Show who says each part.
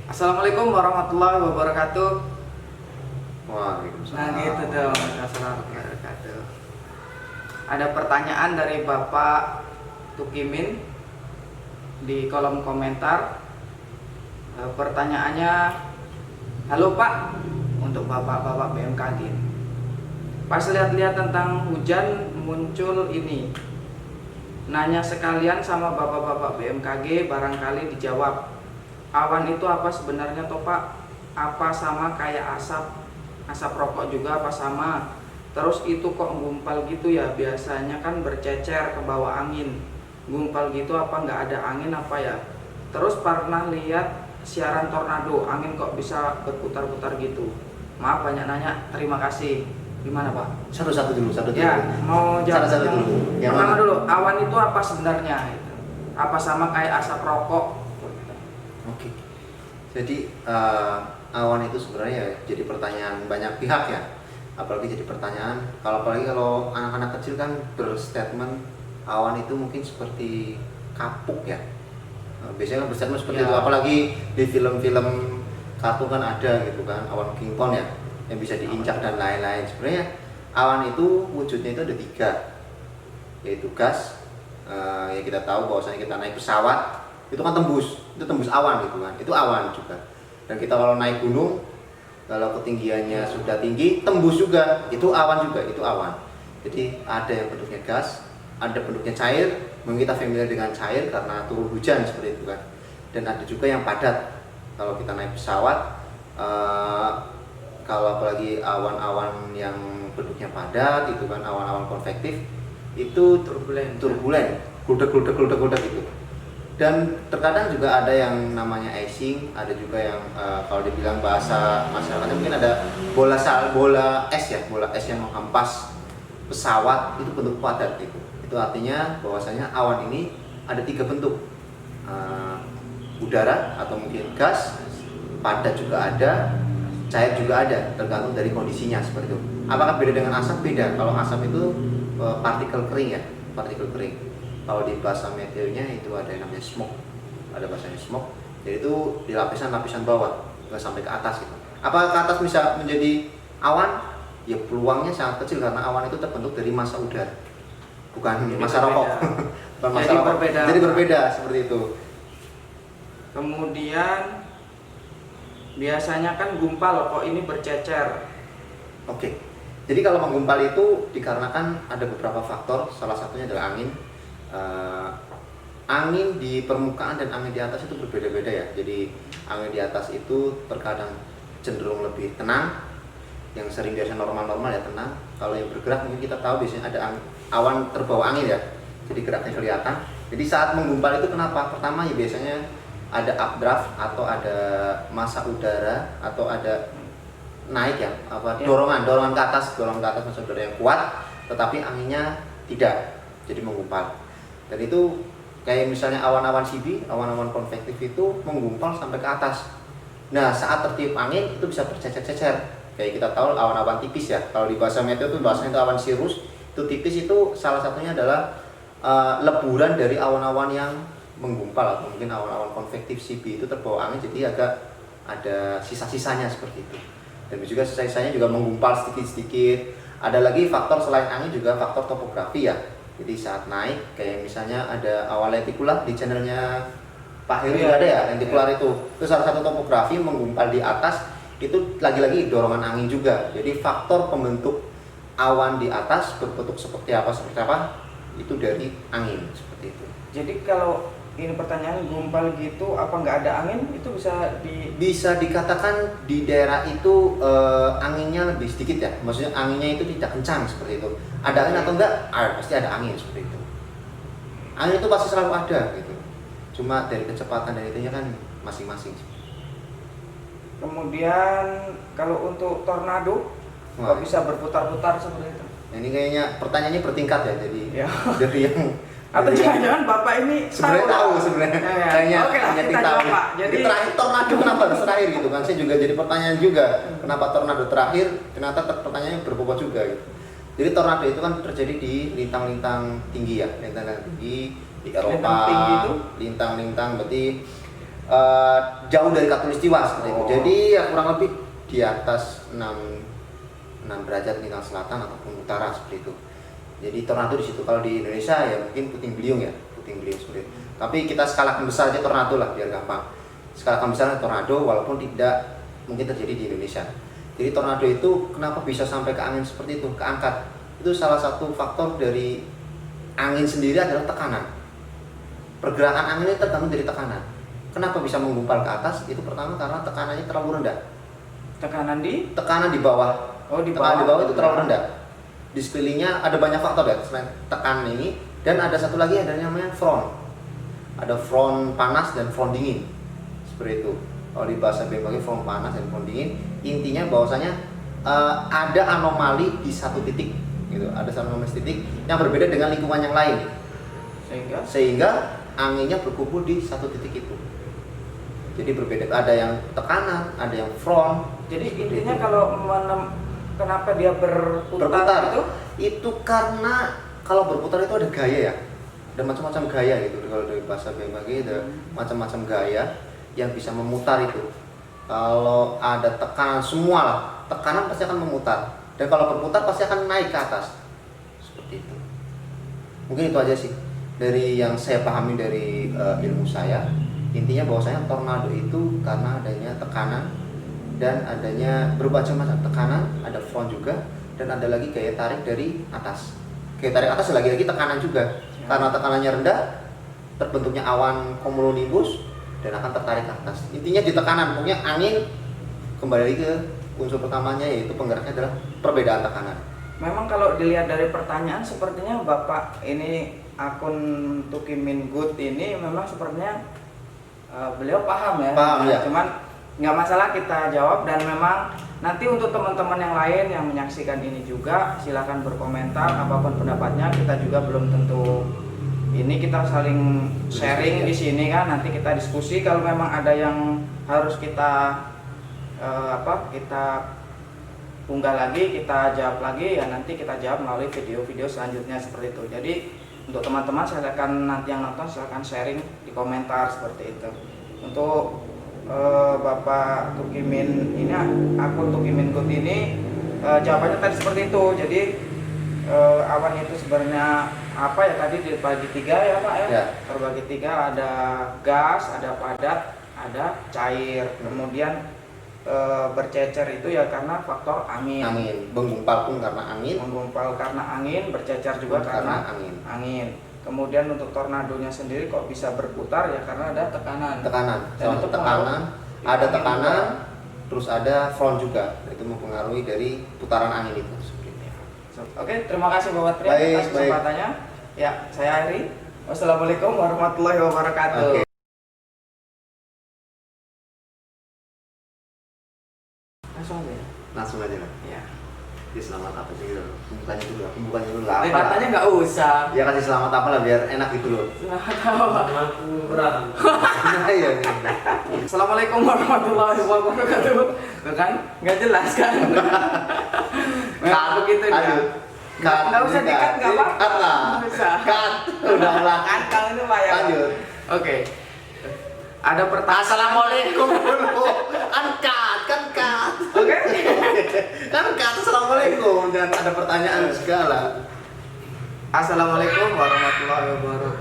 Speaker 1: Assalamualaikum warahmatullahi wabarakatuh.
Speaker 2: Waalaikumsalam.
Speaker 1: Nah gitu dong. Assalamualaikum warahmatullahi wabarakatuh. Ada pertanyaan dari Bapak Tukimin di kolom komentar. Pertanyaannya, halo Pak, untuk bapak-bapak BMKG. Pas lihat-lihat tentang hujan muncul ini, nanya sekalian sama bapak-bapak BMKG, barangkali dijawab. Awan itu apa sebenarnya toh Pak? Apa sama kayak asap rokok juga apa sama? Terus itu kok gumpal gitu ya? Biasanya kan bercecer ke bawah angin. Gumpal gitu apa nggak ada angin apa ya? Terus pernah lihat siaran tornado, angin kok bisa berputar-putar gitu? Maaf banyak nanya, terima kasih. Gimana Pak?
Speaker 2: Satu-satu dulu,
Speaker 1: Ya, mau jawab
Speaker 2: Satu-satu
Speaker 1: yang
Speaker 2: dulu. Yang
Speaker 1: pertama
Speaker 2: mana?
Speaker 1: dulu. Awan itu apa sebenarnya? Gitu. Apa sama kayak asap rokok?
Speaker 2: Oke. Jadi awan itu sebenarnya jadi pertanyaan banyak pihak ya. Apalagi jadi pertanyaan apalagi kalau anak-anak kecil kan berstatement awan itu mungkin seperti kapuk ya. Biasanya kan berstatement seperti
Speaker 1: Ya.
Speaker 2: itu, apalagi di film-film kartun kan ada gitu kan, awan King Kong ya yang bisa diinjak dan lain-lain. Sebenarnya awan itu wujudnya itu ada tiga, yaitu gas. Ya kita tahu bahwasanya kita naik pesawat itu kan itu tembus awan gitu kan, itu awan juga. Dan kita kalau naik gunung, kalau ketinggiannya sudah tinggi tembus juga, itu awan juga, itu awan. Jadi ada yang bentuknya gas, ada bentuknya cair, mungkin kita familiar dengan cair karena turun hujan seperti itu kan. Dan ada juga yang padat, kalau kita naik pesawat, kalau apalagi awan-awan yang bentuknya padat itu kan, awan-awan konvektif itu
Speaker 1: Turbulen.
Speaker 2: gludak gitu. Dan terkadang juga ada yang namanya icing, ada juga yang kalau dibilang bahasa masyarakatnya mungkin ada bola es ya, bola es yang menghempas pesawat, itu bentuk padat gitu. Itu artinya bahwasanya awan ini ada tiga bentuk, udara atau mungkin gas, padat juga ada, cair juga ada, tergantung dari kondisinya seperti itu. Apakah beda dengan asap? Beda. Kalau asap itu partikel kering ya, partikel kering. Kalau di bahasa meteornya itu ada yang namanya smoke, ada bahasanya smoke. Jadi itu di lapisan bawah, nggak sampai ke atas gitu. Apakah ke atas bisa menjadi awan? Ya peluangnya sangat kecil karena awan itu terbentuk dari massa udara, bukan
Speaker 1: Jadi
Speaker 2: massa
Speaker 1: berbeda.
Speaker 2: rokok. Bukan massa
Speaker 1: Jadi
Speaker 2: rokok.
Speaker 1: berbeda.
Speaker 2: Jadi berbeda seperti itu.
Speaker 1: Kemudian biasanya kan gumpal kok ini bercecer.
Speaker 2: Oke. Jadi kalau menggumpal itu dikarenakan ada beberapa faktor, salah satunya adalah angin. Angin di permukaan dan angin di atas itu berbeda-beda ya. Jadi angin di atas itu terkadang cenderung lebih tenang, yang sering biasa normal-normal ya tenang. Kalau yang bergerak mungkin kita tahu biasanya ada awan terbawa angin ya, jadi geraknya kelihatan. Jadi saat menggumpal itu kenapa? Pertama ya biasanya ada updraft atau ada massa udara atau ada naik ya, dorongan ke atas massa udara yang kuat, tetapi anginnya tidak, jadi menggumpal. Dan itu kayak misalnya awan-awan CB, awan-awan konvektif itu menggumpal sampai ke atas. Nah saat tertiup angin itu bisa bercecer-cecer. Kayak kita tahu awan-awan tipis ya. Kalau di bahasa meteo itu bahasanya itu awan cirrus. Itu tipis, itu salah satunya adalah leburan dari awan-awan yang menggumpal atau mungkin awan-awan konvektif CB itu terbawa angin, jadi agak ada sisa-sisanya seperti itu. Dan juga sisa-sisanya juga menggumpal sedikit-sedikit. Ada lagi faktor selain angin juga faktor topografi ya. Jadi saat naik, kayak misalnya ada awan lentikular di channelnya Pak Heru juga ada ya, lentikular itu salah satu topografi menggumpal di atas, itu lagi-lagi dorongan angin juga. Jadi faktor pembentuk awan di atas berbentuk seperti apa itu dari angin seperti itu.
Speaker 1: Jadi kalau ini pertanyaan gumpal gitu, apa nggak ada angin? Itu
Speaker 2: Bisa dikatakan di daerah itu anginnya lebih sedikit ya, maksudnya anginnya itu tidak kencang seperti itu. Ada angin atau enggak? Pasti ada angin seperti itu. Angin itu pasti selalu ada gitu. Cuma dari kecepatan dan itunya kan masing-masing.
Speaker 1: Kemudian kalau untuk tornado, kok bisa berputar-putar seperti itu?
Speaker 2: Ini kayaknya pertanyaannya bertingkat ya, jadi
Speaker 1: Ya.
Speaker 2: dari yang
Speaker 1: Atau jangan-jangan Bapak ini
Speaker 2: sebenarnya tahu sebenarnya.
Speaker 1: Ya.
Speaker 2: Kayaknya
Speaker 1: Oke lah, kita
Speaker 2: tahu.
Speaker 1: jawab, Pak. Jadi
Speaker 2: Terakhir tornado kenapa harus terakhir gitu kan? Saya juga jadi pertanyaan juga. Kenapa tornado terakhir? Ternyata pertanyaannya berbobot juga gitu. Jadi tornado itu kan terjadi di lintang-lintang tinggi ya, lintang-lintang tinggi di Eropa.
Speaker 1: Lintang tinggi itu?
Speaker 2: Lintang-lintang berarti jauh dari khatulistiwa seperti itu.
Speaker 1: Oh.
Speaker 2: Jadi ya kurang lebih di atas 6 derajat lintang selatan ataupun utara seperti itu. Jadi tornado di situ. Kalau di Indonesia ya mungkin puting beliung ya, puting beliung seperti itu. Tapi kita skalakan besar aja tornado lah biar gampang. Skalakan besar tornado walaupun tidak mungkin terjadi di Indonesia. Jadi tornado itu kenapa bisa sampai ke angin seperti itu, keangkat? Itu salah satu faktor dari angin sendiri adalah tekanan. Pergerakan angin ini tergantung dari tekanan. Kenapa bisa menggumpal ke atas? Itu pertama karena tekanannya terlalu rendah.
Speaker 1: Tekanan di
Speaker 2: Bawah.
Speaker 1: Oh, di
Speaker 2: Tekanan di
Speaker 1: bawah
Speaker 2: bawah itu terlalu rendah. Di sekelilingnya ada banyak faktor ya selain tekanan ini, dan ada satu lagi ada namanya front. Ada front panas dan front dingin. Seperti itu. Kalau di bahasa BMKG front panas dan front dingin, intinya bahwasanya ada anomali di satu titik gitu. Ada satu anomali titik yang berbeda dengan lingkungan yang lain. Sehingga anginnya berkumpul di satu titik itu. Jadi berbeda, ada yang tekanan, ada yang front.
Speaker 1: Jadi intinya kalau kenapa dia berputar
Speaker 2: itu karena kalau berputar itu ada gaya ya, ada macam-macam gaya gitu. Kalau dari bahasa BMKG ada macam-macam gaya yang bisa memutar itu. Kalau ada tekanan semua lah, tekanan pasti akan memutar, dan kalau berputar pasti akan naik ke atas seperti itu. Mungkin itu aja sih dari yang saya pahami dari ilmu saya. Intinya bahwasanya tornado itu karena adanya tekanan dan adanya berbagai macam tekanan, ada front juga, dan ada lagi gaya tarik dari atas. Gaya tarik atas lagi-lagi tekanan juga. Karena tekanannya rendah, terbentuknya awan cumulonimbus dan akan tertarik ke atas. Intinya di tekanan, pokoknya angin kembali ke unsur pertamanya, yaitu penggeraknya adalah perbedaan tekanan.
Speaker 1: Memang kalau dilihat dari pertanyaan sepertinya Bapak ini akun Tukimin Good ini memang sepertinya beliau paham ya.
Speaker 2: Paham ya.
Speaker 1: Cuman nggak masalah kita jawab, dan memang nanti untuk teman-teman yang lain yang menyaksikan ini juga silakan berkomentar apapun pendapatnya. Kita juga belum tentu ini, kita saling sharing di sini kan, nanti kita diskusi. Kalau memang ada yang harus kita kita unggah lagi, kita jawab lagi, ya nanti kita jawab melalui video-video selanjutnya seperti itu. Jadi untuk teman-teman silakan nanti yang nonton silakan sharing di komentar seperti itu. Untuk Bapak Tukimin ini, akun Tukimin Good ini jawabannya tadi seperti itu. Jadi awan itu sebenarnya apa ya, tadi dibagi tiga ya Pak ya? Terbagi tiga, ada gas, ada padat, ada cair. Kemudian bercecer itu ya karena faktor angin.
Speaker 2: Menggumpal pun karena angin.
Speaker 1: Menggumpal karena angin, bercecer juga karena angin. Kemudian untuk tornadonya sendiri kok bisa berputar ya karena ada tekanan. Dan itu
Speaker 2: tekanan, ada tekanan, terus ada front juga. Itu mempengaruhi dari putaran angin itu.
Speaker 1: Oke, terima kasih Bapak Tri atas kesempatannya. Ya, saya Ari. Wassalamualaikum warahmatullahi wabarakatuh.
Speaker 2: Langsung aja kan?
Speaker 1: Ya.
Speaker 2: Kasih selamat apa sih gitu? Pembukanya dulu lah.
Speaker 1: Katanya nggak usah.
Speaker 2: Ya kasih selamat apa lah biar enak gitu loh.
Speaker 1: Selamat berat.
Speaker 2: Iya.
Speaker 1: Assalamualaikum warahmatullahi wabarakatuh. Kan? Nggak jelas kan? Nah, begitu dia. Nggak usah dikat, nggak apa-apa. Nggak usah.
Speaker 2: Cut. Udah lah.
Speaker 1: Kan kalau itu Pak ya.
Speaker 2: Lanjut.
Speaker 1: Oke. Ada pertanyaan.
Speaker 2: Assalamualaikum dulu. Kan cut.
Speaker 1: Oke.
Speaker 2: Kan cut. Assalamualaikum. Jangan ada pertanyaan segala.
Speaker 1: Assalamualaikum warahmatullahi wabarakatuh.